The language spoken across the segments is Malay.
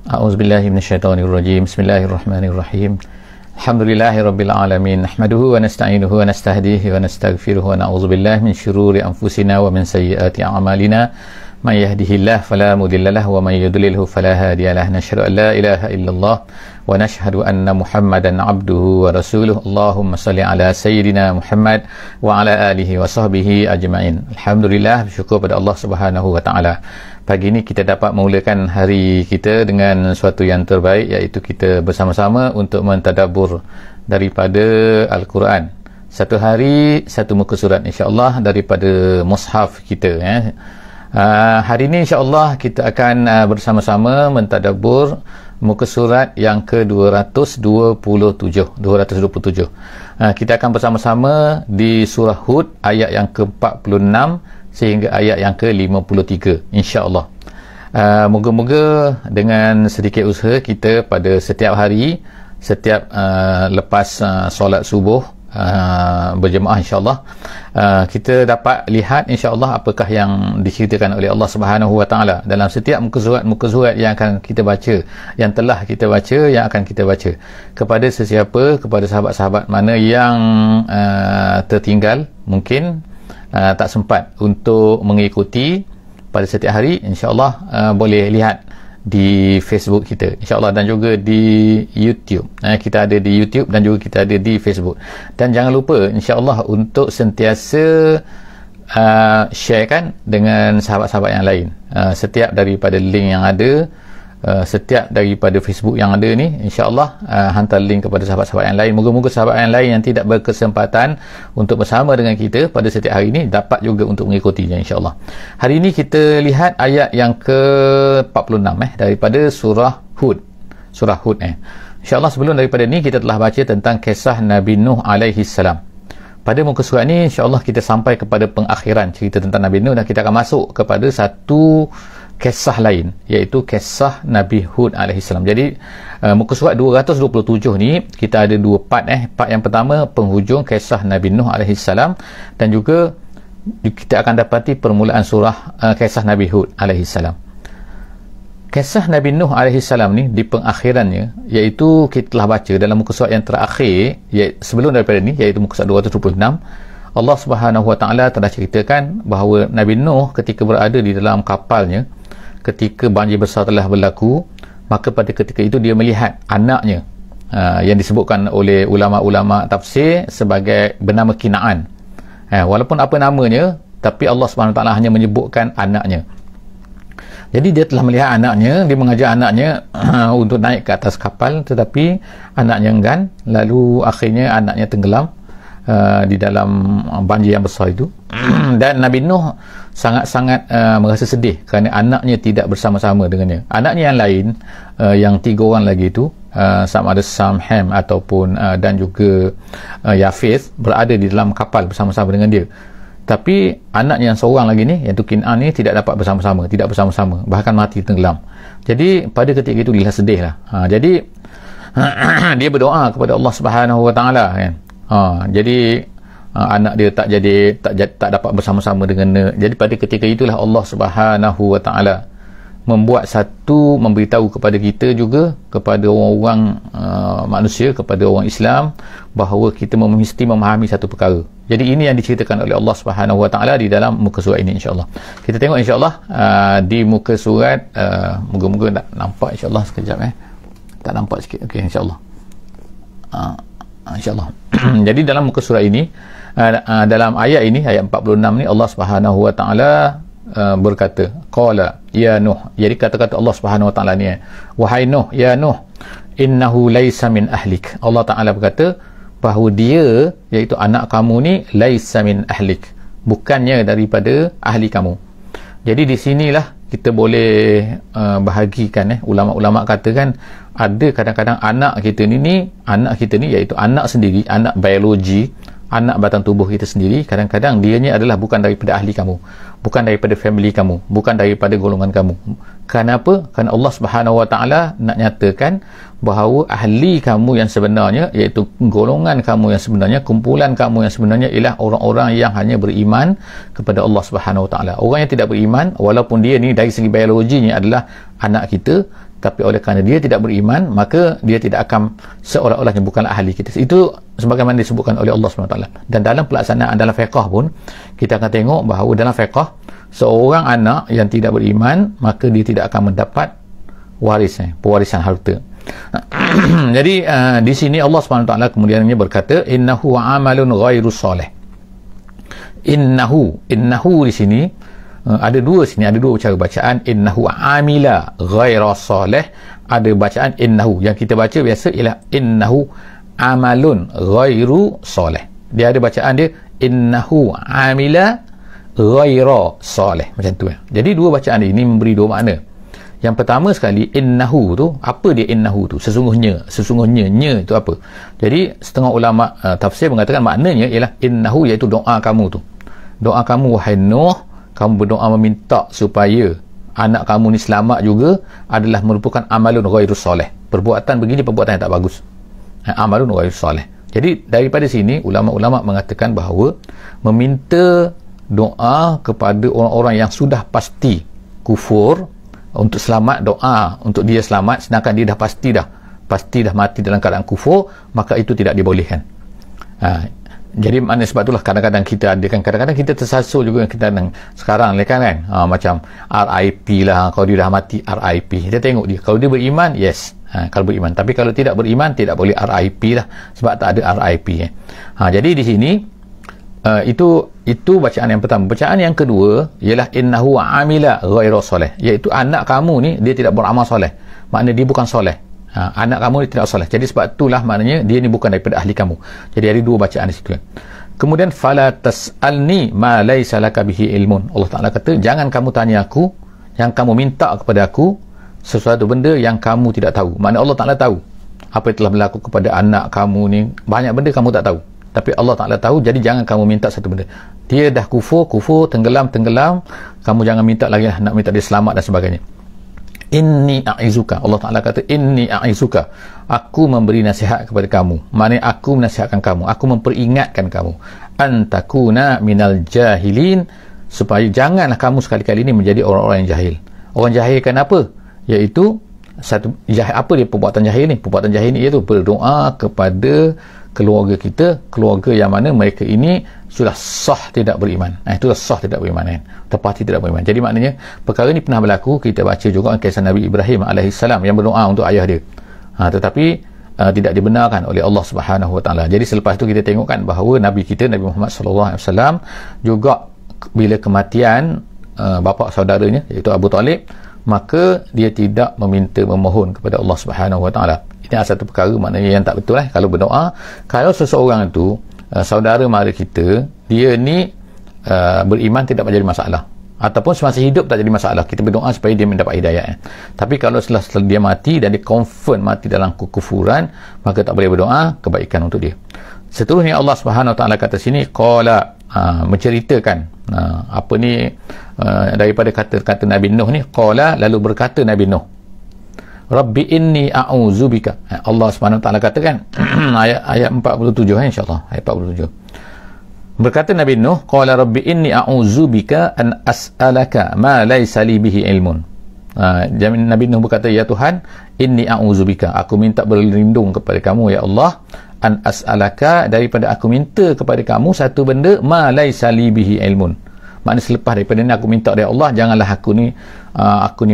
A'udzubillahi minasyaitonirrajim. Bismillahirrahmanirrahim. Alhamdulillahirabbil alamin. Nahmaduhu wa nasta'inuhu wa nastahdihi wa nastaghfiruhu wa na'udzubillahi min syururi anfusina wa min sayyiati a'malina. May yahdihillahu fala mudhillalah wa may yudlilhu fala hadiyalah. Nasyhadu an la ilaha illallah wa nashhadu anna Muhammadan abduhu wa rasuluh. Allahumma shalli ala sayyidina Muhammad wa ala alihi wa sahbihi ajma'in. Alhamdulillah, bersyukur pada Allah Subhanahu wa taala. Pagi ini kita dapat memulakan hari kita dengan sesuatu yang terbaik, iaitu kita bersama-sama untuk mentadabbur daripada Al-Quran. Satu hari satu muka surat, insya-Allah, daripada mushaf kita. Hari ini insya-Allah kita akan bersama-sama mentadabbur muka surat yang ke-227. Kita akan bersama-sama di surah Hud ayat yang ke-46 sehingga ayat yang ke-53, insya-Allah. Moga-moga dengan sedikit usaha kita pada setiap hari, setiap lepas solat subuh berjemaah, insya-Allah, kita dapat lihat insya-Allah apakah yang diceritakan oleh Allah Subhanahu wa taala dalam setiap muka surat yang akan kita baca, yang telah kita baca, yang akan kita baca. Kepada sesiapa, kepada sahabat-sahabat mana yang tertinggal, mungkin tak sempat untuk mengikuti pada setiap hari, insya-Allah boleh lihat di Facebook kita, insya-Allah, dan juga di YouTube. Kita ada di YouTube dan juga kita ada di Facebook. Dan jangan lupa insya-Allah untuk sentiasa sharekan dengan sahabat-sahabat yang lain. Setiap daripada link yang ada, setiap daripada Facebook yang ada ni, insya-Allah hantar link kepada sahabat-sahabat yang lain. Moga-moga sahabat yang lain yang tidak berkesempatan untuk bersama dengan kita pada setiap hari ini dapat juga untuk mengikutinya, insya-Allah. Hari ini kita lihat ayat yang ke-46 daripada surah Hud. Surah Hud. Insya-Allah, sebelum daripada ni kita telah baca tentang kisah Nabi Nuh alaihi salam. Pada muka surat ni insya-Allah kita sampai kepada pengakhiran cerita tentang Nabi Nuh, dan kita akan masuk kepada satu kisah lain, iaitu kisah Nabi Hud alaihissalam. Jadi muka surat 227 ni kita ada dua part. Part yang pertama penghujung kisah Nabi Nuh alaihissalam, dan juga kita akan dapati permulaan surah kisah Nabi Hud alaihissalam. Kisah Nabi Nuh alaihissalam ni di pengakhirannya, iaitu kita telah baca dalam muka surat yang terakhir, sebelum daripada ni, iaitu muka surat 226. Allah Subhanahu wa taala telah ceritakan bahawa Nabi Nuh ketika berada di dalam kapalnya, ketika banjir besar telah berlaku, maka pada ketika itu dia melihat anaknya, yang disebutkan oleh ulama-ulama tafsir sebagai bernama Kinaan. Walaupun apa namanya, tapi Allah Subhanahu wa taala hanya menyebutkan anaknya. Jadi dia telah melihat anaknya, dia mengajak anaknya untuk naik ke atas kapal, tetapi anaknya enggan, lalu akhirnya anaknya tenggelam di dalam banjir yang besar itu. Dan Nabi Nuh sangat-sangat merasa sedih kerana anaknya tidak bersama-sama dengannya. Anaknya yang lain, yang tiga orang lagi itu, sama ada Sam, Ham ataupun dan juga Yafith, berada di dalam kapal bersama-sama dengan dia. Tapi anaknya yang seorang lagi ni, iaitu Kinaan ni, tidak dapat bersama-sama, bahkan mati tenggelam. Jadi pada ketika itu dia sedih lah. Jadi dia berdoa kepada Allah Subhanahu wa taala, kan. Jadi anak dia tak dapat bersama-sama dengan. Jadi pada ketika itulah Allah Subhanahu wa taala memberitahu kepada kita juga, kepada orang-orang manusia, kepada orang Islam, bahawa kita mesti memahami satu perkara. Jadi ini yang diceritakan oleh Allah Subhanahu wa taala di dalam muka surat ini, insya-Allah. Kita tengok insya-Allah di muka surat, moga-moga tak nampak, insya-Allah, sekejap tak nampak sikit. Okey, insya-Allah. InsyaAllah. Jadi dalam muka surat ini, dalam ayat ini, ayat 46 ni, Allah Subhanahu wa taala berkata, qala ya Nuh. Jadi kata-kata Allah Subhanahu wa taala ni, wahai Nuh, ya Nuh, innahu laisa min ahlik. Allah taala berkata bahawa dia, iaitu anak kamu ni, laisa min ahlik, bukannya daripada ahli kamu. Jadi di sinilah kita boleh bahagikan. Ulama-ulama katakan ada kadang-kadang anak kita ni iaitu anak sendiri, anak biologi, anak batang tubuh kita sendiri, kadang-kadang dianya adalah bukan daripada ahli kamu, bukan daripada family kamu, bukan daripada golongan kamu. Kenapa? Kerana Allah Subhanahu wa taala nak nyatakan bahawa ahli kamu yang sebenarnya, iaitu golongan kamu yang sebenarnya, kumpulan kamu yang sebenarnya ialah orang-orang yang hanya beriman kepada Allah Subhanahu Wa Taala. Orang yang tidak beriman, walaupun dia ni dari segi biologinya adalah anak kita, tapi oleh kerana dia tidak beriman, maka dia tidak akan seolah-olahnya bukanlah ahli kita. Itu sebagaimana disebutkan oleh Allah SWT. Dan dalam pelaksanaan dalam fiqh pun, kita akan tengok bahawa dalam fiqh, seorang anak yang tidak beriman, maka dia tidak akan mendapat pewarisan harta. Jadi di sini Allah SWT kemudiannya berkata, innahu amalun ghairu salih. Innahu di sini ada dua cara bacaan. Innahu amila ghaira salih, ada bacaan innahu. Yang kita baca biasa ialah innahu amalun ghairu salih. Dia ada bacaan dia innahu amila ghaira salih, macam tu. Jadi dua bacaan ini memberi dua makna. Yang pertama sekali, innahu tu, apa dia innahu tu? Sesungguhnya nya itu apa? Jadi setengah ulama tafsir mengatakan maknanya ialah innahu, iaitu doa kamu tu. Doa kamu wahai Nuh, kamu berdoa meminta supaya anak kamu ni selamat juga, adalah merupakan amalun ghairu salih. Perbuatan begini perbuatan yang tak bagus. Amalun ghairu salih. Jadi daripada sini ulama-ulama mengatakan bahawa meminta doa kepada orang-orang yang sudah pasti kufur untuk selamat, doa untuk dia selamat, sedangkan dia dah pasti dah mati dalam keadaan kufur, maka itu tidak dibolehkan. Jadi maknanya sebab itulah kadang-kadang kita ada kan, kadang-kadang kita tersasul juga kita sekarang kan macam RIP lah, kalau dia dah mati RIP. Kita tengok dia, kalau dia beriman, yes, kalau beriman. Tapi kalau tidak beriman, tidak boleh RIP lah, sebab tak ada RIP. Jadi di sini itu bacaan yang pertama. Bacaan yang kedua ialah innahu amila ghairu salih, iaitu anak kamu ni dia tidak beramal soleh, maknanya dia bukan soleh. Anak kamu ni tidak soleh. Jadi sebab itulah maknanya dia ni bukan daripada ahli kamu. Jadi ada dua bacaan di situ. Kemudian fala tas'alni ma laisa laka bihi ilmun. Allah Taala kata, jangan kamu tanya aku, yang kamu minta kepada aku sesuatu benda yang kamu tidak tahu. Maknanya Allah Taala tahu apa yang telah berlaku kepada anak kamu ni. Banyak benda kamu tak tahu, tapi Allah Taala tahu. Jadi jangan kamu minta satu benda. Dia dah kufur, tenggelam, kamu jangan minta lagi nak minta dia selamat dan sebagainya. Inni a'izuka, Allah Ta'ala kata inni a'izuka, aku memberi nasihat kepada kamu, maknanya aku menasihatkan kamu, aku memperingatkan kamu, antakuna minal jahilin, supaya janganlah kamu sekali-kali ini menjadi orang-orang yang jahil. Orang jahil kan apa? Iaitu satu jahil, apa dia perbuatan jahil ni? Perbuatan jahil ni iaitu berdoa kepada keluarga kita, keluarga yang mana mereka ini sudah sah tidak beriman. Itulah sah tidak beriman, tepati tidak beriman. Jadi maknanya perkara ini pernah berlaku. Kita baca juga kisah Nabi Ibrahim alaihissalam yang berdoa untuk ayah dia, tetapi tidak dibenarkan oleh Allah Subhanahu Wa Taala. Jadi selepas itu kita tengokkan bahawa Nabi kita, Nabi Muhammad sallallahu alaihi wasallam juga bila kematian bapa saudaranya iaitu Abu Talib, maka dia tidak memohon kepada Allah Subhanahu Wa Taala. Ini adalah satu perkara maknanya yang tak betul. Kalau berdoa, kalau seseorang itu saudara mara kita, dia ni beriman, tidak menjadi masalah, ataupun semasa hidup tak jadi masalah, kita berdoa supaya dia mendapat hidayah. Tapi kalau setelah dia mati dan dia confirm mati dalam kekufuran, maka tak boleh berdoa kebaikan untuk dia. Seterusnya Allah Subhanahu Wa Taala kata sini qala, menceritakan apa ni daripada kata-kata Nabi Nuh ni. Qala, lalu berkata Nabi Nuh, Rabbi inni a'udzubika. Allah Subhanahu Wa Taala katakan ayat 47 insya-Allah, ayat 47. Berkata Nabi Nuh, qala Rabbi inni a'udzubika an as'alaka ma laysa li bihi ilmun. Nabi Nuh berkata, ya Tuhan, inni a'udzubika, aku minta berlindung kepada kamu ya Allah, an as'alaka, daripada aku minta kepada kamu satu benda, ma laysa li bihi ilmun. Maknanya selepas daripada ini aku minta dari Allah, janganlah aku ni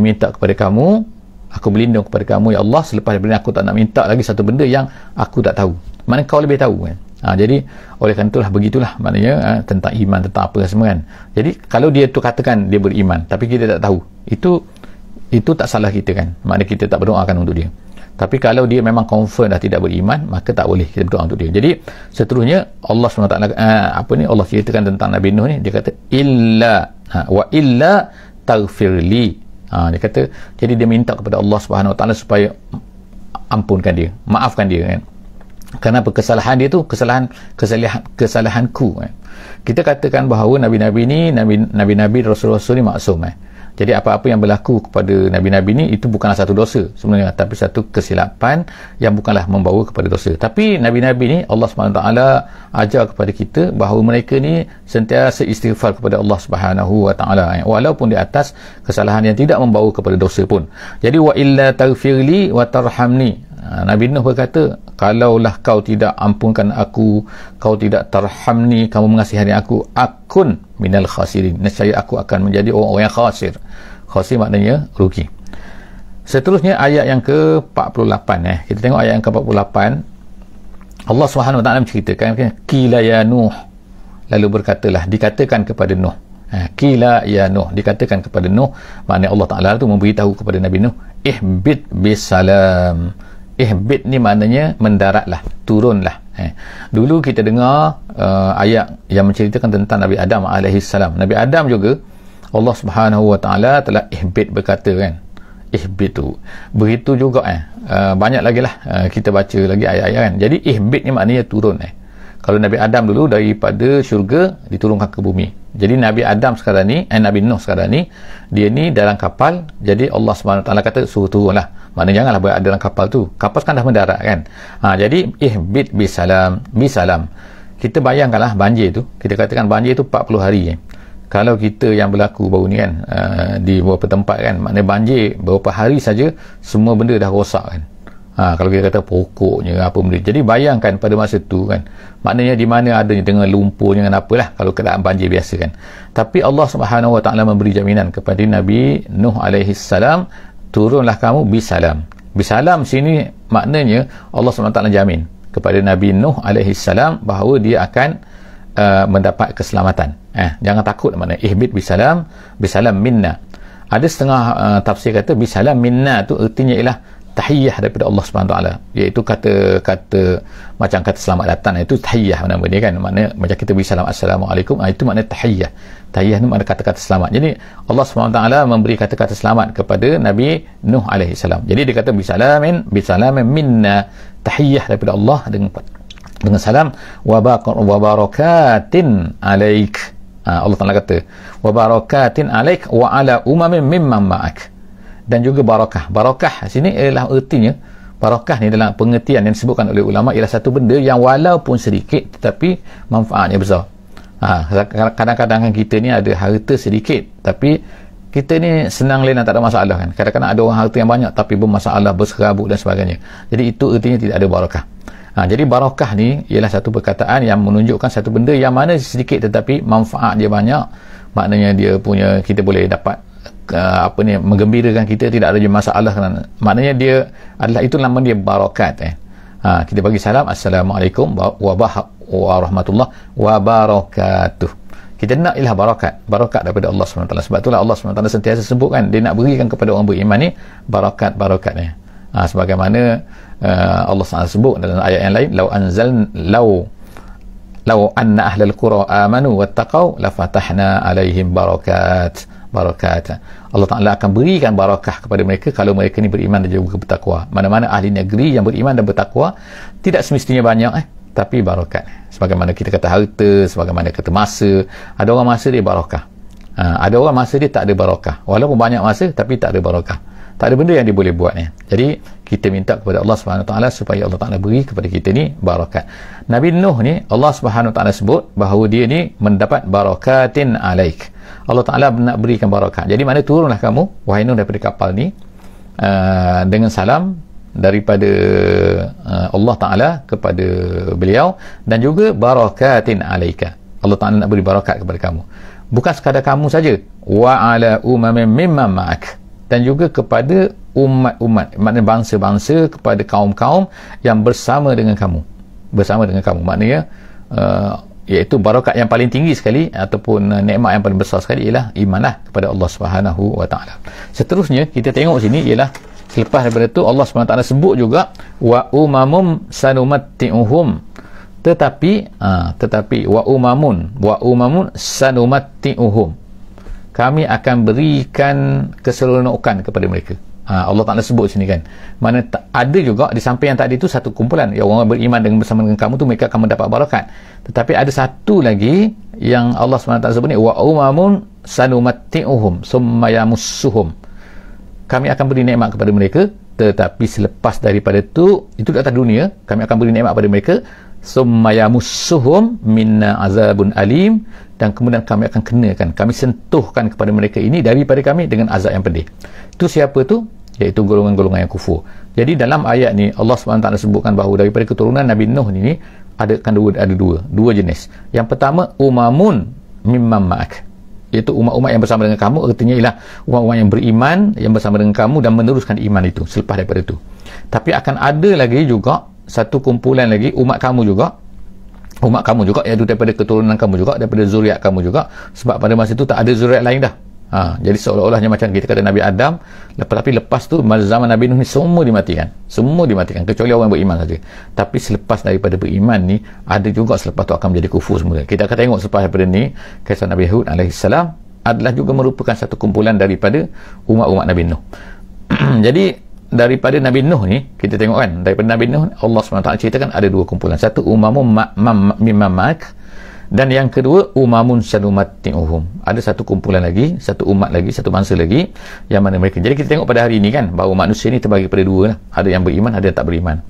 minta kepada kamu, aku berlindung kepada kamu ya Allah, selepas daripada aku tak nak minta lagi satu benda yang aku tak tahu. Maknanya kau lebih tahu kan. Jadi oleh kerana itulah begitulah maknanya tentang iman, tentang apa semua kan. Jadi kalau dia tu katakan dia beriman tapi kita tak tahu, itu tak salah kita kan. Maknanya kita tak berdoakan untuk dia. Tapi kalau dia memang confirm dah tidak beriman, maka tak boleh kita berdoa untuk dia. Jadi seterusnya Allah SWT Allah ceritakan tentang Nabi Nuh ni, dia kata wa illa taghfirli. Dia kata, jadi dia minta kepada Allah Subhanahu Wa Taala supaya ampunkan dia, maafkan dia kan. Kenapa? Kesalahan dia tu kesalahanku kan. Kita katakan bahawa nabi-nabi ni, nabi-nabi, rasul-rasul ni maksum Jadi apa-apa yang berlaku kepada Nabi-Nabi ni itu bukanlah satu dosa sebenarnya, tapi satu kesilapan yang bukanlah membawa kepada dosa. Tapi Nabi-Nabi ni Allah SWT ajar kepada kita bahawa mereka ni sentiasa istighfar kepada Allah SWT, walaupun di atas kesalahan yang tidak membawa kepada dosa pun. Jadi wa illa taghfirli wa tarhamni, Nabi Nuh berkata, kalaulah kau tidak ampunkan aku, kau tidak tarhamni, kamu mengasihani aku, akun minal khasirin, nescaya aku akan menjadi orang-orang yang khasir. Khasir maknanya rugi. Seterusnya ayat yang ke-48. Kita tengok ayat yang ke-48. Allah SWT menceritakan, qila ya Nuh, lalu berkatalah, dikatakan kepada Nuh. Qila ya Nuh, dikatakan kepada Nuh, maknanya Allah Ta'ala tu memberitahu kepada Nabi Nuh, ihbit bisalam. Ihbit ni maknanya mendaratlah, turunlah. Dulu kita dengar ayat yang menceritakan tentang Nabi Adam alaihissalam. Nabi Adam juga Allah Subhanahu wa taala telah ihbit, berkata kan, ihbit tu. Begitu juga banyak lagi lah kita baca lagi ayat-ayat kan. Jadi ihbit ni maknanya turun. Kalau Nabi Adam dulu daripada syurga diturunkan ke bumi. Jadi Nabi Adam sekarang ni, Nabi Nuh sekarang ni, dia ni dalam kapal. Jadi Allah SWT kata suruh turunlah. Maknanya janganlah berada dalam kapal tu. Kapal kan dah mendarat kan. Jadi ihbit bisalam. Bisalam. Kita bayangkanlah banjir tu. Kita katakan banjir tu 40 hari. Kalau kita yang berlaku baru ni kan, di beberapa tempat kan, maknanya banjir beberapa hari saja semua benda dah rosak kan. Kalau kita kata pokoknya apa benda. Jadi bayangkan pada masa tu kan, maknanya di mana adanya dengan lumpur dengan apalah kalau keadaan banjir biasa kan. Tapi Allah Subhanahu wa taala memberi jaminan kepada Nabi Nuh alaihi salam, turunlah kamu bisalam. Bisalam sini maknanya Allah SWT jamin kepada Nabi Nuh alaihi salam bahawa dia akan mendapat keselamatan. Jangan takut, maknanya ihbit bisalam, bisalam minna. Ada setengah tafsir kata bisalam minna tu artinya ialah tahiyyah daripada Allah SWT, iaitu kata macam kata selamat datang, itu tahiyyah nama dia kan. Maknanya macam kita beri salam assalamualaikum, itu maknanya tahiyyah. Tahiyyah ni makna kata-kata selamat. Jadi Allah SWT memberi kata-kata selamat kepada Nabi Nuh alaihi salam. Jadi dia kata bisalamin minna, tahiyyah daripada Allah dengan salam, wa barakatin alaik. Allah Taala kata wa barakatin alaik wa ala umamin mimman ma'ak. Dan juga barakah. Barakah sini ialah artinya, barakah ni dalam pengertian yang disebutkan oleh ulama ialah satu benda yang walaupun sedikit tetapi manfaatnya besar. Kadang-kadang kan kita ni ada harta sedikit tapi kita ni senang lena, tak ada masalah kan. Kadang-kadang ada orang harta yang banyak tapi bermasalah, berserabut dan sebagainya. Jadi itu artinya tidak ada barakah. Jadi barakah ni ialah satu perkataan yang menunjukkan satu benda yang mana sedikit tetapi manfaat dia banyak. Maknanya dia punya, kita boleh dapat menggembirakan kita, tidak ada masalah kan. Maknanya dia adalah, itu nama dia barakat. Kita bagi salam assalamualaikum warahmatullahi wabarakatuh. Kita nak ialah barakat daripada Allah SWT. Sebab itulah Allah SWT sentiasa sebutkan dia nak berikan kepada orang beriman ni barakat ni. Sebagaimana Allah SWT sebut dalam ayat yang lain, law anna ahlal qura amanu wattaqau lafatahna alaihim barakat. Allah Ta'ala akan berikan barakah kepada mereka kalau mereka ni beriman dan juga bertakwa. Mana-mana ahli negeri yang beriman dan bertakwa, tidak semestinya banyak tapi barakat. Sebagaimana kita kata harta, sebagaimana kata masa. Ada orang masa dia barakah, ada orang masa dia tak ada barakah. Walaupun banyak masa tapi tak ada barakah, tak ada benda yang dia boleh buat ni. Jadi kita minta kepada Allah SWT supaya Allah Ta'ala beri kepada kita ni barakat. Nabi Nuh ni Allah SWT sebut bahawa dia ni mendapat barakatin alaik. Allah Ta'ala nak berikan barakat. Jadi mana turunlah kamu wahai Nuh daripada kapal ni dengan salam daripada Allah Ta'ala kepada beliau, dan juga barakatin alaika. Allah Ta'ala nak beri barakat kepada kamu, bukan sekadar kamu saja, wa ala umamin mimman ma'ak, dan juga kepada umat-umat, maknanya bangsa-bangsa, kepada kaum-kaum yang bersama dengan kamu. Maknanya iaitu barakat yang paling tinggi sekali ataupun nikmat yang paling besar sekali ialah imanlah kepada Allah Subhanahu wa taala. Seterusnya kita tengok sini ialah selepas daripada itu Allah Subhanahu wa taala sebut juga wa umamum sanumatti'uhum, tetapi wa umamun sanumatti'uhum, kami akan berikan keseronokan kepada mereka. Allah Ta'ala sebut sini kan, mana ada juga di samping yang tadi itu satu kumpulan yang orang beriman bersama dengan kamu tu mereka akan mendapat barakat, tetapi ada satu lagi yang Allah SWT sebut ni wa umamun sanumatti'uhum summa yamussuhum, kami akan beri nikmat kepada mereka, tetapi selepas daripada itu di atas dunia kami akan beri nikmat kepada mereka, summa yamussuhum minna azabun alim, dan kemudian kami akan kenakan, kami sentuhkan kepada mereka ini daripada kami dengan azab yang pedih. Itu siapa tu? Iaitu golongan-golongan yang kufur. Jadi dalam ayat ni Allah SWT sebutkan bahawa daripada keturunan Nabi Nuh ni ada dua jenis. Yang pertama, umamun mimman ma'ak, iaitu umat-umat yang bersama dengan kamu, artinya ialah umat-umat yang beriman yang bersama dengan kamu dan meneruskan iman itu selepas daripada itu. Tapi akan ada lagi juga satu kumpulan lagi umat kamu juga, iaitu daripada keturunan kamu juga, daripada zuriat kamu juga, sebab pada masa itu tak ada zuriat lain dah. Jadi seolah-olahnya macam kita kata Nabi Adam, tapi lepas tu zaman Nabi Nuh ni semua dimatikan, kecuali orang beriman saja. Tapi selepas daripada beriman ni, ada juga selepas tu akan menjadi kufur semula. Kita akan tengok selepas daripada ni, kisah Nabi Hud alaihissalam adalah juga merupakan satu kumpulan daripada umat-umat Nabi Nuh. Jadi daripada Nabi Nuh ni, kita tengok kan, daripada Nabi Nuh Allah SWT ceritakan ada dua kumpulan. Satu umamun mimman ma'ak, dan yang kedua umamun sanumatti'uhum, ada satu kumpulan lagi, satu umat lagi, satu bangsa lagi yang mana mereka. Jadi kita tengok pada hari ini kan, bahawa manusia ni terbagi pada dua lah. Ada yang beriman, ada yang tak beriman.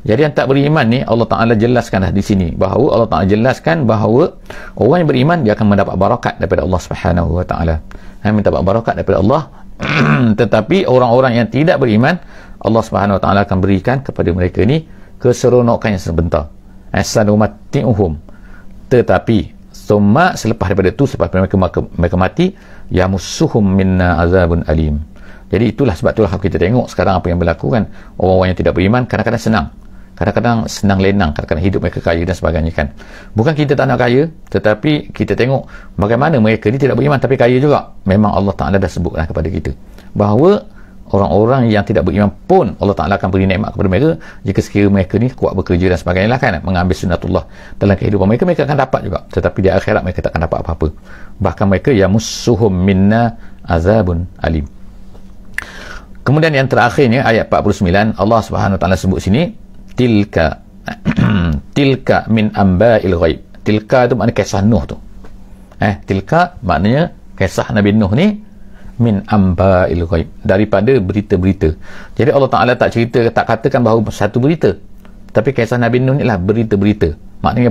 Jadi yang tak beriman ni Allah Ta'ala jelaskan dah di sini, bahawa Allah Ta'ala jelaskan bahawa orang yang beriman dia akan mendapat barakat daripada Allah Subhanahu Wa Ta'ala, mendapat barakat daripada Allah. Tetapi orang-orang yang tidak beriman, Allah Subhanahu Wa Ta'ala akan berikan kepada mereka ni keseronokan yang sebentar, sanumatti'uhum, tetapi selepas daripada itu, selepas mereka mati, yamussuhum minna azabun alim. Jadi itulah sebab itulah kita tengok sekarang apa yang berlaku kan, orang-orang yang tidak beriman kadang-kadang senang lenang, kadang-kadang hidup mereka kaya dan sebagainya kan. Bukan kita tak nak kaya, tetapi kita tengok bagaimana mereka ni tidak beriman tapi kaya juga. Memang Allah Ta'ala dah sebutkan kepada kita bahawa orang-orang yang tidak beriman pun Allah Ta'ala akan beri nikmat kepada mereka jika sekiranya mereka ni kuat bekerja dan sebagainya lah kan, mengambil sunnatullah dalam kehidupan mereka akan dapat juga. Tetapi di akhirat mereka tak akan dapat apa-apa, bahkan mereka yamussuhum minna azabun alim. Kemudian yang terakhirnya ayat 49, Allah Subhanahu Wa Ta'ala sebut sini tilka min amba'il ghaib. Tilka tu maknanya kisah Nuh tu. Tilka maknanya kisah Nabi Nuh ni, min amba'il ghaib, daripada berita-berita. Jadi Allah Ta'ala tak katakan bahawa satu berita, tapi kisah Nabi Nuh ni lah berita-berita. Maknanya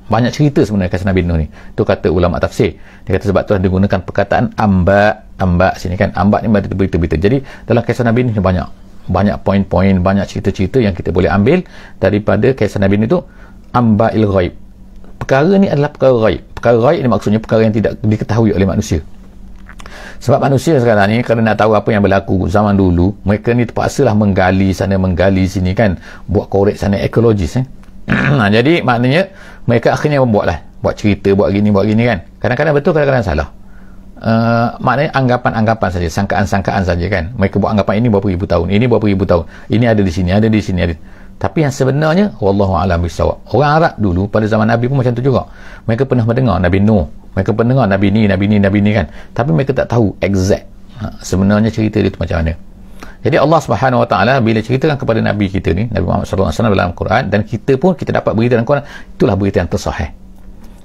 banyak cerita sebenarnya kisah Nabi Nuh ni. Tu kata ulama tafsir, dia kata sebab tu dia gunakan perkataan amba sini kan, amba ni berita-berita. Jadi dalam kisah Nabi Nuh ni banyak poin-poin, banyak cerita-cerita yang kita boleh ambil daripada kisah Nabi Nuh tu. Amba'il ghaib, perkara ni adalah perkara ghaib. Perkara ghaib ni maksudnya perkara yang tidak diketahui oleh manusia. Sebab manusia sekarang ni kalau nak tahu apa yang berlaku zaman dulu, mereka ni terpaksalah menggali sana menggali sini kan, buat korek sana, ekologis jadi maknanya mereka akhirnya buat cerita, buat gini kan. Kadang-kadang betul, kadang-kadang salah. Maknanya anggapan-anggapan saja, sangkaan-sangkaan saja kan. Mereka buat anggapan ini berapa ribu tahun, ini berapa ribu tahun, ini ada di sini, ada di sini, ada. Tapi yang sebenarnya wallahu a'lam bissawab. Orang Arab dulu pada zaman Nabi pun macam tu juga. Mereka pernah mendengar Nabi Nuh, mereka pernah dengar Nabi ni kan, tapi mereka tak tahu exact sebenarnya cerita dia tu macam mana. Jadi Allah Subhanahu Wa Ta'ala bila ceritakan kepada Nabi kita ni, Nabi Muhammad SAW dalam Quran, dan kita pun kita dapat berita dalam Quran, itulah berita yang tersahih.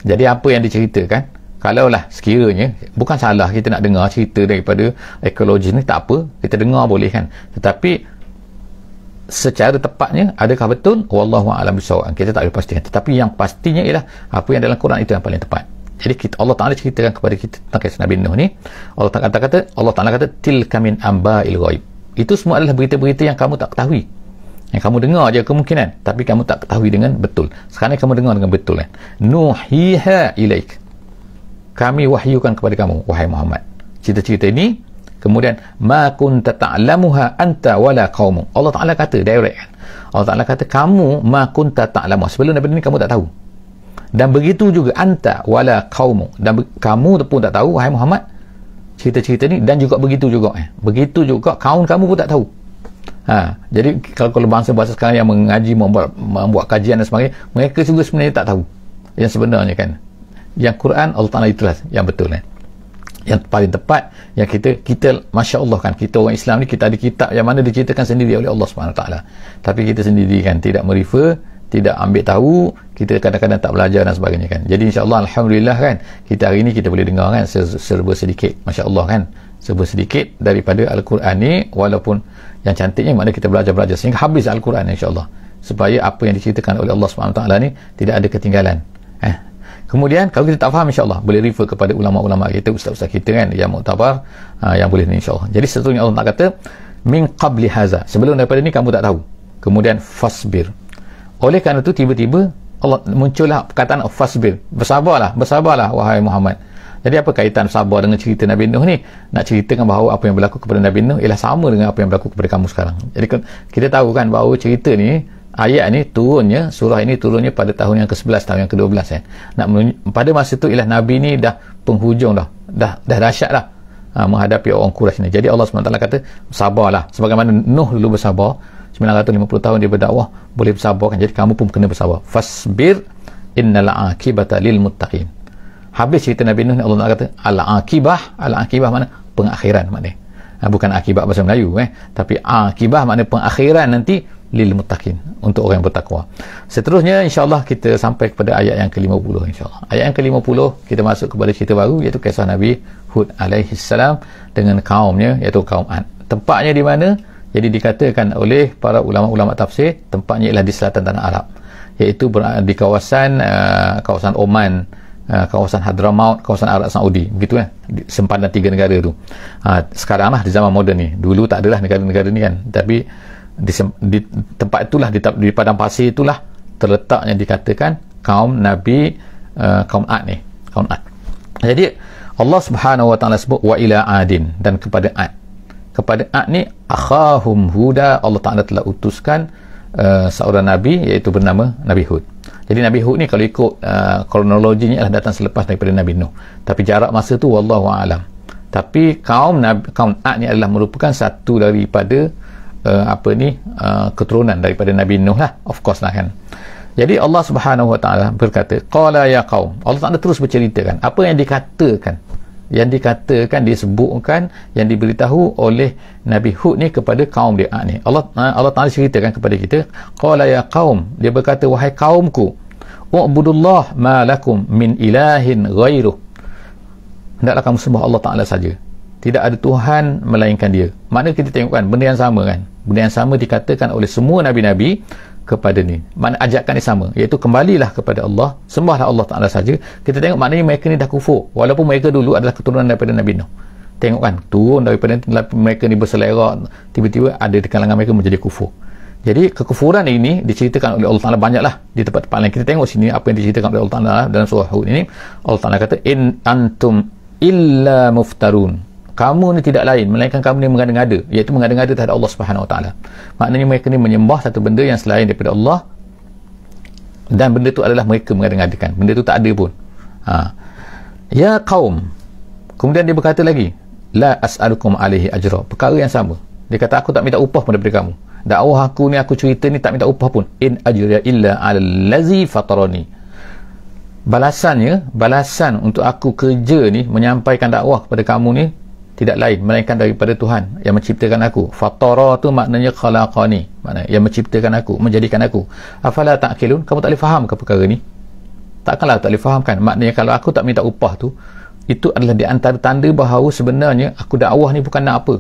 Jadi apa yang diceritakan, kalaulah sekiranya bukan salah kita nak dengar cerita daripada ekologis ni, tak apa, kita dengar boleh kan, tetapi secara tepatnya adakah betul, wallahu a'lam bissawab, kita tak boleh pastikan. Tetapi yang pastinya ialah apa yang dalam Quran itu yang paling tepat. Jadi Allah Ta'ala ceritakan kepada kita tentang kisah Nabi Nuh ni, Allah Ta'ala kata tilka min amba'il ghaib. Itu semua adalah berita-berita yang kamu tak ketahui, yang kamu dengar je kemungkinan, tapi kamu tak ketahui dengan betul. Sekarang kamu dengar dengan betul kan. Nuhiha ilaik, kami wahyukan kepada kamu wahai Muhammad cerita-cerita ini. Kemudian ma kunta ta'lamuha anta wala qaumuk, Allah Ta'ala kata direct kan, Allah Ta'ala kata kamu ma kunta ta'lamuha, sebelum daripada ni kamu tak tahu, dan begitu juga anta wala qaumuk, dan kamu pun tak tahu wahai Muhammad cerita-cerita ni, dan juga begitu juga kaum kamu pun tak tahu. Jadi kalau bangsa-bangsa sekarang yang mengaji, membuat kajian dan sebagainya, mereka juga sebenarnya tak tahu yang sebenarnya kan. Yang Quran Allah Ta'ala itulah yang betul kan, yang paling tepat, yang kita Masya Allah kan, kita orang Islam ni kita ada kitab yang mana diceritakan sendiri oleh Allah SWT, tapi kita sendiri kan tidak merefer, tidak ambil tahu, kita kadang-kadang tak belajar dan sebagainya kan. Jadi insya-Allah alhamdulillah kan, kita hari ni kita boleh dengar kan serba sedikit, masya-Allah kan, serba sedikit daripada Al-Quran ni, walaupun yang cantiknya mana kita belajar sehingga habis Al-Quran insya-Allah, supaya apa yang diceritakan oleh Allah SWT ni tidak ada ketinggalan. Kemudian kalau kita tak faham insya-Allah boleh refer kepada ulama-ulama kita, ustaz-ustaz kita kan yang muktabar, yang boleh ni insya-Allah. Jadi seterusnya Allah tak kata min qabli haza, sebelum daripada ni kamu tak tahu. Kemudian fasbir. Oleh kerana itu tiba-tiba Allah muncullah perkataan fasbir, bersabarlah wahai Muhammad. Jadi apa kaitan sabar dengan cerita Nabi Nuh ni? Nak ceritakan bahawa apa yang berlaku kepada Nabi Nuh ialah sama dengan apa yang berlaku kepada kamu sekarang. Jadi kita tahu kan bahawa cerita ni, ayat ni turunnya, surah ini turunnya pada tahun yang ke-11, tahun yang ke-12 kan. Pada masa tu ialah Nabi ni dah penghujung dah dahsyat dah menghadapi orang Quraisy ni. Jadi Allah SWT kata sabarlah, sebagaimana Nuh dulu bersabar 950 tahun dia berdakwah, boleh bersabar kan. Jadi kamu pun kena bersabar. Fasbir innal aqibata lil muttaqin. Habis cerita Nabi Nuh ni Allah kata al-aqibah mana pengakhiran maknanya. Bukan akibat bahasa Melayu tapi akibah makna pengakhiran nanti lil muttaqin, untuk orang yang bertakwa. Seterusnya insya-Allah kita sampai kepada ayat yang ke-50 insya-Allah. Ayat yang ke-50 kita masuk kepada cerita baru, iaitu kisah Nabi Hud alaihi salam dengan kaumnya, iaitu kaum Ad. Tempatnya di mana? Jadi dikatakan oleh para ulama-ulama tafsir, tempatnya ialah di selatan tanah Arab, iaitu di kawasan Oman, kawasan Hadramaut, kawasan Arab Saudi, begitu kan, sempadan 3 negara tu. Sekarang lah di zaman moden ni, dulu tak adalah negara-negara ni kan, tapi di tempat itulah, di padang pasir itulah terletaknya dikatakan kaum Nabi, kaum Ad ni, kaum Ad. Jadi Allah Subhanahu wa taala sebut wa ila adin, dan kepada Ad. Kepada Ad ni akhahum Huda, Allah Taala telah utuskan seorang nabi, iaitu bernama Nabi Hud. Jadi Nabi Hud ni kalau ikut kronologinya adalah datang selepas daripada Nabi Nuh, tapi jarak masa tu wallahu aalam. Tapi kaum Ad ni adalah merupakan satu daripada keturunan daripada Nabi Nuh lah, of course lah kan. Jadi Allah Subhanahu wa taala berkata qala ya qaum, Allah Taala terus berceritakan apa yang dikatakan, disebutkan, yang diberitahu oleh Nabi Hud ni kepada kaum dia ni. Allah Taala ceritakan kepada kita qala ya qaum, dia berkata wahai kaumku, u'budullah ma lakum min ilahin ghairuh, hendaklah kamu sembah Allah Taala saja, tidak ada Tuhan melainkan dia. Maknanya kita tengok kan benda yang sama kan, benda yang sama dikatakan oleh semua nabi-nabi kepada ni. Makna ajakan ni sama, iaitu kembalilah kepada Allah, sembahlah Allah Ta'ala saja. Kita tengok maknanya mereka ni dah kufur, walaupun mereka dulu adalah keturunan daripada Nabi Nuh. Tengok kan, turun daripada mereka ni berselerak, tiba-tiba ada di kalangan mereka menjadi kufur. Jadi kekufuran ini diceritakan oleh Allah Ta'ala banyaklah di tempat-tempat lain. Kita tengok sini apa yang diceritakan oleh Allah Ta'ala dalam surah Hud ini. Allah Ta'ala kata in antum illa muftarun, kamu ni tidak lain melainkan kamu ni mengada-ngada, iaitu mengada-ngada terhadap Allah Subhanahu Wa Taala. Maknanya mereka ni menyembah satu benda yang selain daripada Allah, dan benda tu adalah mereka mengada-ngadakan, benda tu tak ada pun. Ya kaum, kemudian dia berkata lagi la as'alukum alaihi ajra, perkara yang sama. Dia kata aku tak minta upah pun daripada kamu, dakwah aku ni, aku cerita ni tak minta upah pun. In ajriya illa 'alal ladzi fatarani, balasan untuk aku kerja ni menyampaikan dakwah kepada kamu ni tidak lain melainkan daripada Tuhan yang menciptakan aku. Fatara tu maknanya khalaqani, maknanya yang menciptakan aku, menjadikan aku. Afala ta'qilun, kamu tak boleh faham ke perkara ni? Takkanlah tak boleh faham kan? Maknanya kalau aku tak minta upah tu, itu adalah di antara tanda bahawa sebenarnya aku dakwah ni bukan nak apa.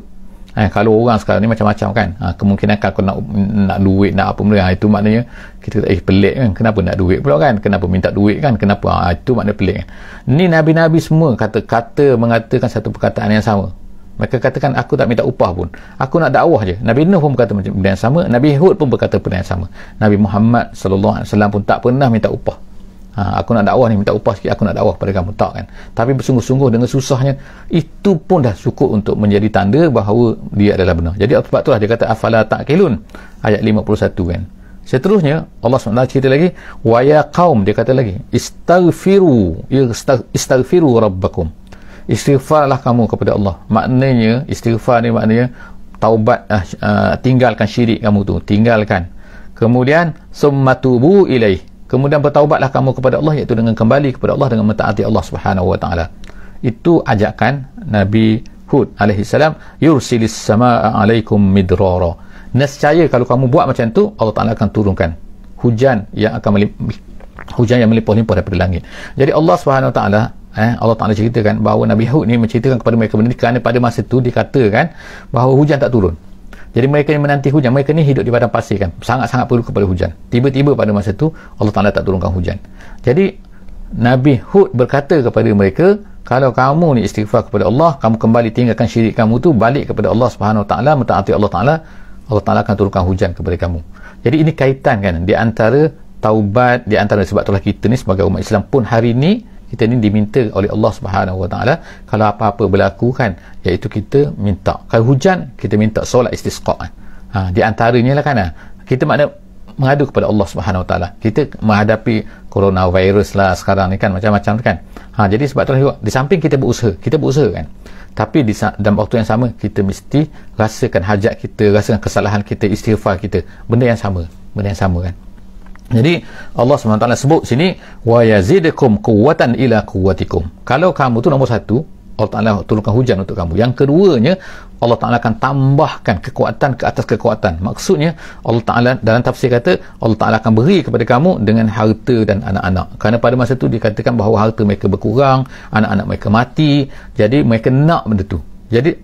Kalau orang sekarang ni macam-macam kan, kemungkinan kan aku nak duit, nak apa benda, itu maknanya kita kata pelik kan, kenapa nak duit pula kan, kenapa minta duit kan, kenapa, itu maknanya pelik kan. Ni nabi-nabi semua mengatakan satu perkataan yang sama. Mereka katakan aku tak minta upah pun, aku nak dakwah je. Nabi Nuh pun berkata benda yang sama, Nabi Hud pun berkata benda yang sama, Nabi Muhammad SAW pun tak pernah minta upah. Aku nak dakwah ni, minta upah sikit, aku nak dakwah pada kamu, tak kan. Tapi bersungguh-sungguh dengan susahnya, itu pun dah cukup untuk menjadi tanda bahawa dia adalah benar. Jadi sebab itulah dia kata afala ta'qilun, ayat 51 kan. Seterusnya Allah SWT cerita lagi wa ya qaum, dia kata lagi istaghfiru rabbakum, istighfarlah kamu kepada Allah. Maknanya istighfar ni maknanya taubat, tinggalkan syirik kamu tu, tinggalkan. Kemudian summa tubu ilaih, kemudian bertaubatlah kamu kepada Allah, iaitu dengan kembali kepada Allah dengan mentaati Allah Subhanahu wa taala. Itu ajakan Nabi Hud alaihi salam, yursilis samaa alaikum midrara. Nescaya kalau kamu buat macam tu, Allah Taala akan turunkan hujan yang akan hujan yang melimpah-limpah daripada langit. Jadi Allah Subhanahu Wa Taala Allah Ta'ala ceritakan bahawa Nabi Hud ni menceritakan kepada mereka benda ni kerana pada masa tu dikatakan bahawa hujan tak turun. Jadi mereka ni menanti hujan, mereka ni hidup di padang pasir kan, sangat-sangat perlu kepada hujan. Tiba-tiba pada masa tu Allah Ta'ala tak turunkan hujan. Jadi Nabi Hud berkata kepada mereka, kalau kamu ni istighfar kepada Allah, kamu kembali tinggalkan syirik kamu tu, balik kepada Allah Subhanahu Wa Ta'ala, mentaati Allah Ta'ala, Allah Ta'ala akan turunkan hujan kepada kamu. Jadi ini kaitan kan di antara taubat, di antara sebab itulah kita ni sebagai umat Islam pun hari ni kita ni diminta oleh Allah Subhanahu Wa Taala kalau apa-apa berlaku kan, iaitu kita minta, kalau hujan kita minta solat istisqa di antaranya lah kan, kita makna mengadu kepada Allah Subhanahu Wa Taala. Kita menghadapi coronavirus lah sekarang ni kan, macam-macam kan. Jadi sebab tu di samping kita berusaha kan, tapi dalam waktu yang sama kita mesti rasakan hajat kita, rasakan kesalahan kita, istighfar kita, benda yang sama kan. Jadi Allah SWT sebut sini wa yazidukum quwwatan ila quwwatikum. Kalau kamu tu nombor satu, Allah Ta'ala turunkan hujan untuk kamu. Yang keduanya, Allah Ta'ala akan tambahkan kekuatan ke atas kekuatan. Maksudnya Allah Ta'ala dalam tafsir kata Allah Ta'ala akan beri kepada kamu dengan harta dan anak-anak. Kerana pada masa tu dikatakan bahawa harta mereka berkurang, anak-anak mereka mati, jadi mereka nak benda tu. Jadi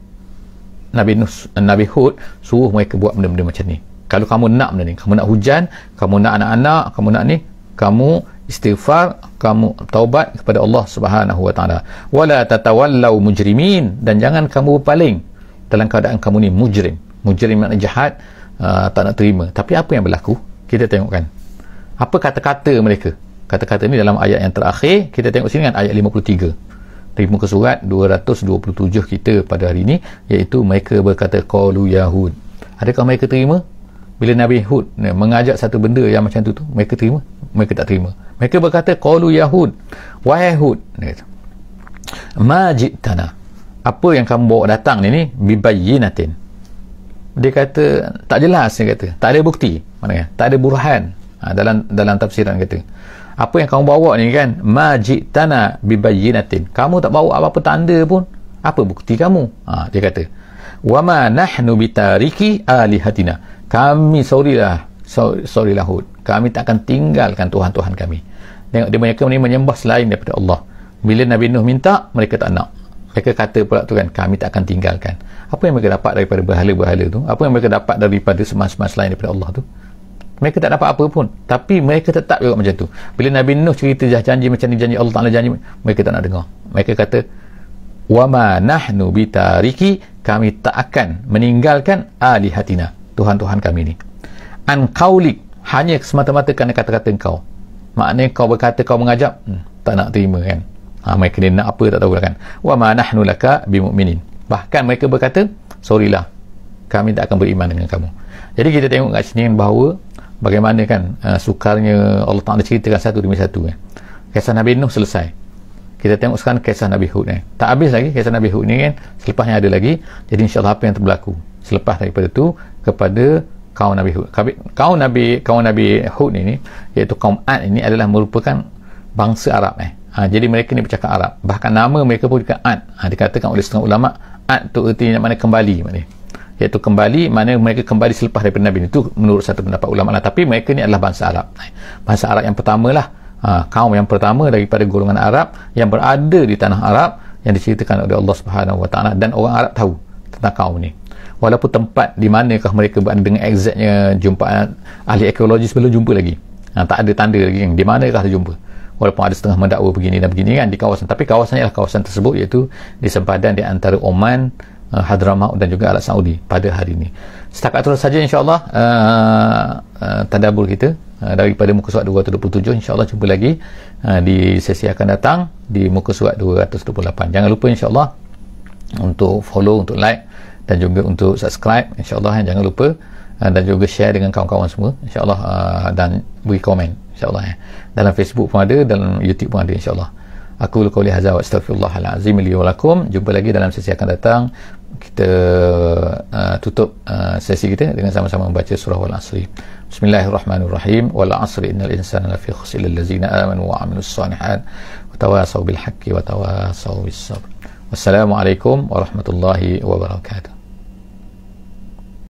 Nabi Hud suruh mereka buat benda-benda macam ni. Kalau kamu nak benda ni, kamu nak hujan, kamu nak anak-anak, kamu nak ni, kamu istighfar, kamu taubat kepada Allah Subhanahu Wa Taala. Wala tatawallau mujrimin, dan jangan kamu berpaling dalam keadaan kamu ni mujrim. Mujrim makna jahat, tak nak terima. Tapi apa yang berlaku? Kita tengok kan. Apa kata-kata mereka? Kata-kata ni dalam ayat yang terakhir, kita tengok sini kan, ayat 53. Di muka surat 227 kita pada hari ini, iaitu mereka berkata qalu yahud. Adakah mereka terima? Bila Nabi Hud mengajak satu benda yang macam tu mereka terima? Mereka tak terima. Mereka berkata qalu yahud, wahai Hud, ma ji'tana, apa yang kamu bawa datang ni bibayyinatin. Dia kata tak jelas, dia kata tak ada bukti, maknanya tak ada burhan. Dalam tafsiran kata apa yang kamu bawa ni kan, ma ji'tana bibayyinatin, kamu tak bawa apa-apa tanda pun, apa bukti kamu? Dia kata wa ma nahnu bitariki alihatina, kami sorrylah Hud, kami tak akan tinggalkan Tuhan-Tuhan kami. Tengok dia mereka ni menyembah selain daripada Allah. Bila Nabi Nuh minta, mereka tak nak. Mereka kata pula tu kan, kami tak akan tinggalkan. Apa yang mereka dapat daripada berhala-berhala tu? Apa yang mereka dapat daripada semua-semua selain daripada Allah tu? Mereka tak dapat apa pun, tapi mereka tetap juga macam tu. Bila Nabi Nuh cerita janji macam ni, janji Allah Ta'ala janji, mereka tak nak dengar. Mereka kata wa ma nahnu bitariki, kami tak akan meninggalkan alihatina, Tuhan-Tuhan kami ni. An qaulik, hanya semata-mata kerana kata-kata engkau. Maknanya kau berkata, kau mengajak, tak nak terima kan. Mereka ni nak apa tak tahu lah kan. Wa ma nahnu laka bimu'minin, bahkan mereka berkata sorrylah, kami tak akan beriman dengan kamu. Jadi kita tengok kat sini bahawa bagaimana kan sukarnya Allah Ta'ala ceritakan satu demi satu kan. Kisah Nabi Nuh selesai, kita tengok sekarang kisah Nabi Hud ni. Tak habis lagi kisah Nabi Hud ni kan, selepasnya ada lagi. Jadi insyaAllah apa yang berlaku selepas daripada tu kepada kaum Nabi Hud. Kaum Nabi Hud ini, iaitu kaum Ad ini adalah merupakan bangsa Arab jadi mereka ni bercakap Arab. Bahkan nama mereka pun juga Ad. Dikatakan oleh setengah ulama, Ad tu ertinya mana kembali, iaitu kembali, mana mereka kembali selepas daripada Nabi. Itu menurut satu pendapat ulama lah. Tapi mereka ni adalah bangsa Arab. Bangsa Arab yang pertama lah, kaum yang pertama daripada golongan Arab yang berada di tanah Arab, yang diceritakan oleh Allah Subhanahu Wa Taala, dan orang Arab tahu tentang kaum ni. Walaupun tempat di manakah mereka berada dengan exactnya jumpaan ahli arkeologi belum jumpa lagi. Tak ada tanda lagi di manakah terjumpa. Walaupun ada setengah mendakwa begini dan begini kan di kawasan, tapi kawasannya adalah kawasan tersebut, iaitu di sempadan di antara Oman, Hadramaut dan juga Arab Saudi pada hari ini. Setakat itu saja insya-Allah tadabbur kita daripada muka surat 227. insya-Allah jumpa lagi di sesi akan datang di muka surat 228. Jangan lupa insya-Allah untuk follow, untuk like dan juga untuk subscribe insya-Allah. Jangan lupa dan juga share dengan kawan-kawan semua insya-Allah, dan beri komen insya-Allah. Dalam Facebook pun ada, dalam YouTube pun ada insya-Allah. Aku qauli hadza wa astaghfirullahal azim li wa lakum. Jumpa lagi dalam sesi akan datang. Kita tutup sesi kita dengan sama-sama membaca surah Al-Asr. Bismillahirrahmanirrahim. Wal 'asri innal insana lafi khusr illa allazina amanu wa 'amilus shalihat wa tawasaw bil haqqi wa tawasaw bis sabr. Wassalamualaikum warahmatullahi wabarakatuh.